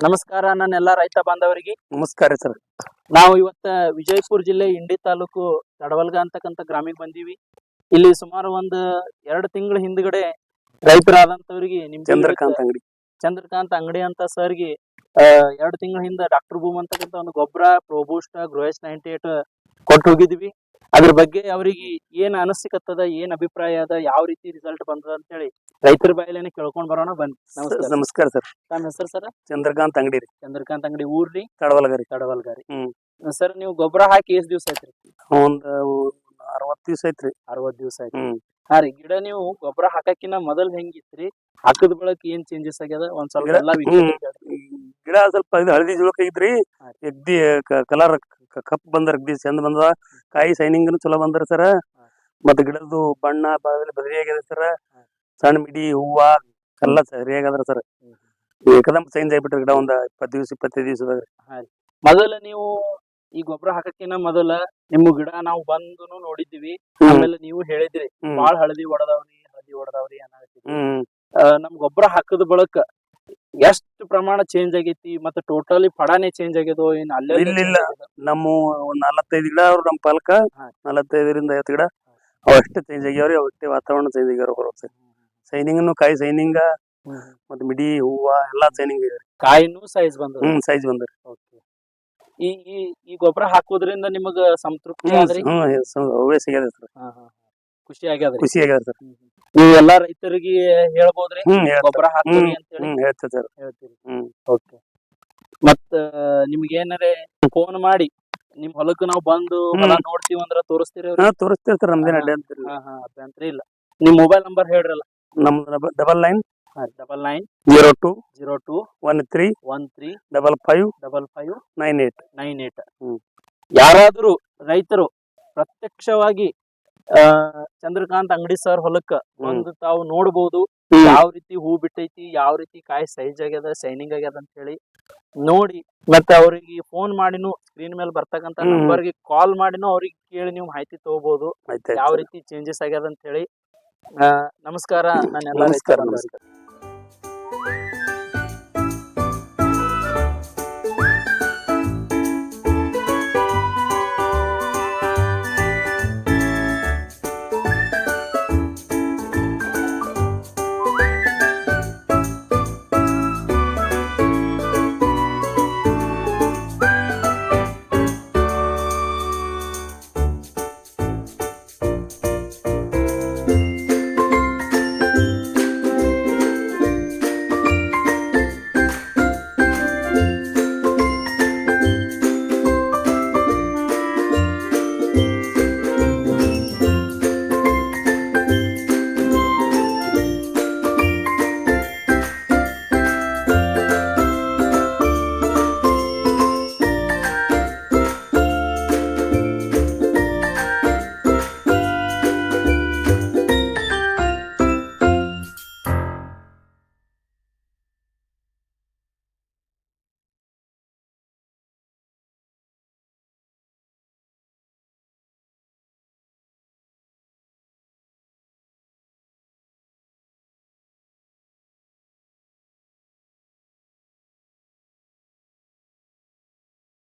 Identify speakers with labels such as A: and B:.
A: ನಮಸ್ಕಾರ ನನ್ನೆಲ್ಲ ರೈತ ಬಾಂಧವರಿಗೆ.
B: ನಮಸ್ಕಾರ ಸರ್.
A: ನಾವು ಇವತ್ತ ವಿಜಯಪುರ ಜಿಲ್ಲೆ ಇಂಡಿ ತಾಲೂಕು ತಡವಲ್ಗ ಅಂತಕ್ಕಂಥ ಗ್ರಾಮಕ್ಕೆ ಬಂದೀವಿ. ಇಲ್ಲಿ ಸುಮಾರು ಒಂದು 2 ತಿಂಗಳ ಹಿಂದ್ಗಡೆ ರೈತರಾದಂತವ್ರಿಗೆ ಚಂದ್ರಕಾಂತ್ ಅಂಗಡಿ ಅಂತ ಸರ್ಗೆ 2 ತಿಂಗಳ ಹಿಂದ ಡಾಕ್ಟರ್ ಬೂಮ್ ಅಂತಕ್ಕಂಥ ಒಂದು ಗೊಬ್ಬರ ಪ್ರೋಬೂಸ್ಟ್ ಗ್ರೋಯಸ್ 98 ಕೊಟ್ಟು ಹೋಗಿದ್ವಿ. ಅದ್ರ ಬಗ್ಗೆ ಅವರಿಗೆ ಏನ್ ಅನಿಸಿಕತ್ತದ, ಏನ್ ಅಭಿಪ್ರಾಯ ಅದ, ಯಾವ ರೀತಿ ರಿಸಲ್ಟ್ ಬಂದದ ಅಂತ ಹೇಳಿ ರೈತರ ಬಾಯಲ್ಲೇನೆ ಕೇಳ್ಕೊಂಡ್ ಬರೋಣ ಬನ್ನಿ.
B: ನಮಸ್ಕಾರ ಸರ್.
A: ತಮ್ಮ ಹೆಸರು ಸರ್?
B: ಚಂದ್ರಕಾಂತ್ ಅಂಗಡಿ ರೀ.
A: ಚಂದ್ರಕಾಂತ್ ಅಂಗಡಿ, ಊರ್ರಿ?
B: ತಡವಲ್ಗರಿ.
A: ಸರ್ ನೀವು ಗೊಬ್ಬರ ಹಾಕಿ ಎಷ್ಟ್ ದಿವಸ ಆಯ್ತ್ರಿ?
B: ಒಂದ್ 60 ದಿವಸ ಐತ್ರಿ.
A: 60 ದಿವಸ ಆಯ್ತು. ಹಾ ರೀ. ಗಿಡ ನೀವು ಗೊಬ್ಬರ ಹಾಕಕಿನ ಮೊದಲ್ ಹೆಂಗಿತ್ರಿ, ಹಾಕದ ಬಳಕ ಏನ್ ಚೇಂಜಸ್ ಆಗ್ಯದ ಒಂದ್ ಸ್ವಲ್ಪ ಎಲ್ಲಾ
B: ಗಿಡ ಸ್ವಲ್ಪ ಹಳದಿ ಜುಳಕ್ ಐತ್ರಿ. ಎಗ್ದಿ ಕಲರ್ ಕಪ್ ಬಂದ್ರ ಅಗ್ದಿ ಚಂದ ಬಂದದ. ಕಾಯಿ ಸೈನಿಂಗ್ ಚಲೋ ಬಂದ್ರ ಸರ್. ಮತ್ತ ಗಿಡದ್ದು ಬಣ್ಣ ಬದಲಿ ಆಗ್ಯದ ಸರ್. ಸಣ್ಣ ಮಿಡಿ ಹೂವ ಎಲ್ಲ ಸರಿಯಾಗದ್ರ ಸರ್. ಏಕದಮ್ ಚೇಂಜ್ ಆಗ್ಬಿಟ್ರಿ ಗಿಡ ಒಂದ್ 20 ದಿವಸ 25 ದಿವಸದಾಗ.
A: ಮೊದಲ ನೀವು ಈ ಗೊಬ್ಬರ ಹಾಕಕಿನ ಮೊದಲ ನಿಮ್ಮ ಗಿಡ ನಾವು ಬಂದು ನೋಡಿದ್ವಿ. ಆಮೇಲೆ ನೀವು ಹೇಳಿದ್ರಿ ಬಾಳ ಹಳದಿ ಹೊಡದವ್ರಿ ಅನ್ನಕತ್ತಿದ್ರಿ. ನಮ್ ಗೊಬ್ಬರ ಹಾಕದ ಬಳಕ ಎಷ್ಟ್ ಪ್ರಮಾಣ ಚೇಂಜ್ ಆಗೈತಿ, ಮತ್ತೆ ಟೋಟಲಿ ಫಡಾನೆ ಚೇಂಜ್ ಆಗ್ಯದೋ ಏನ್?
B: ಇಲ್ಲ ನಮ್ಮ 45 ಗಿಡ ಅವ್ರು ನಮ್ ಪಾಲಕ 45ರಿಂದ 50 ಗಿಡ ಅವಷ್ಟೇ ಚೇಂಜ್ ಆಗ್ಯಾವ್ರಿ. ಅವಷ್ಟೇ ವಾತಾವರಣ ಚೇಂಜ್ ಆಗ್ಯಾವ. ಸೈನಿಂಗ್ ಕಾಯಿ ಸೈನಿಂಗ್ ಮತ್ ಮಿಡಿ ಹೂವ ಎಲ್ಲಾ ಸೈನಿಂಗ್
A: ಕಾಯಿನೂ ಸೈಜ್ ಬಂದ.
B: ಸೈಜ್ ಬಂದ್ರಿ.
A: ಈ ಗೊಬ್ಬರ ಹಾಕೋದ್ರಿಂದ ನಿಮಗ ಸಂತೃಪ್ತಿ ಆದ್ರಿ? ಖುಷಿ ಆಗ್ಯದ್ರಿ.
B: ಖುಷಿ ಆಗ್ಯದ ಸರ್.
A: ನೀವು ಎಲ್ಲಾ ರೈತರಿಗೆ ಹೇಳ್ಬೋದ್ರಿ ಗೊಬ್ಬರ ಹಾಕೋರಿ ಅಂತ ಹೇಳಿ?
B: ಹೇಳ್ತೀರಿ.
A: ಓಕೆ. ಮತ್ತ ನಿಮ್ಗೆ ಏನಾರೆ ಫೋನ್ ಮಾಡಿ ನಿಮ್ ಹೊಲಕ್ಕ ನಾವು ಬಂದು ಹೊಲ ನೋಡ್ತೀವಿ ಅಂದ್ರ ತೋರಿಸ್ತೀರಿ?
B: ತೋರಿಸ್ತೀವಿ ಸರ್. ನಮ್ದೇನ
A: ಅಭ್ಯಂತರ ಇಲ್ಲ. ನಿಮ್ ಮೊಬೈಲ್ ನಂಬರ್ ಹೇಳ್ರಲ್ಲ.
B: ನಮ್ದು 99
A: 02
B: 13 55 98.
A: ಯಾರಾದ್ರೂ ರೈತರು ಪ್ರತ್ಯಕ್ಷವಾಗಿ ಚಂದ್ರಕಾಂತ್ ಅಂಗಡಿ ಸರ್ ಹೊಲಕ್ಕ ಒಂದು ತಾವು ನೋಡ್ಬೋದು. ಯಾವ ರೀತಿ ಹೂ ಬಿಟ್ಟೈತಿ, ಯಾವ ರೀತಿ ಕಾಯಿ ಸೈಜ್ ಆಗ್ಯದ, ಶೈನಿಂಗ್ ಆಗ್ಯದ ಅಂತ ಹೇಳಿ ನೋಡಿ, ಮತ್ತೆ ಅವ್ರಿಗೆ ಫೋನ್ ಮಾಡಿನೂ ಸ್ಕ್ರೀನ್ ಮೇಲೆ ಬರ್ತಕ್ಕಂತ ನಂಬರ್ಗೆ ಕಾಲ್ ಮಾಡಿನೂ ಅವ್ರಿಗೆ ಕೇಳಿ ನೀವು ಮಾಹಿತಿ ತಗೋಬಹುದು ಯಾವ ರೀತಿ ಚೇಂಜಸ್ ಆಗ್ಯದ ಅಂತ ಹೇಳಿ. ನಮಸ್ಕಾರ ನನ್ನೆಲ್ಲ ರೈತ ಬಾಂಧವರಿಗೆ.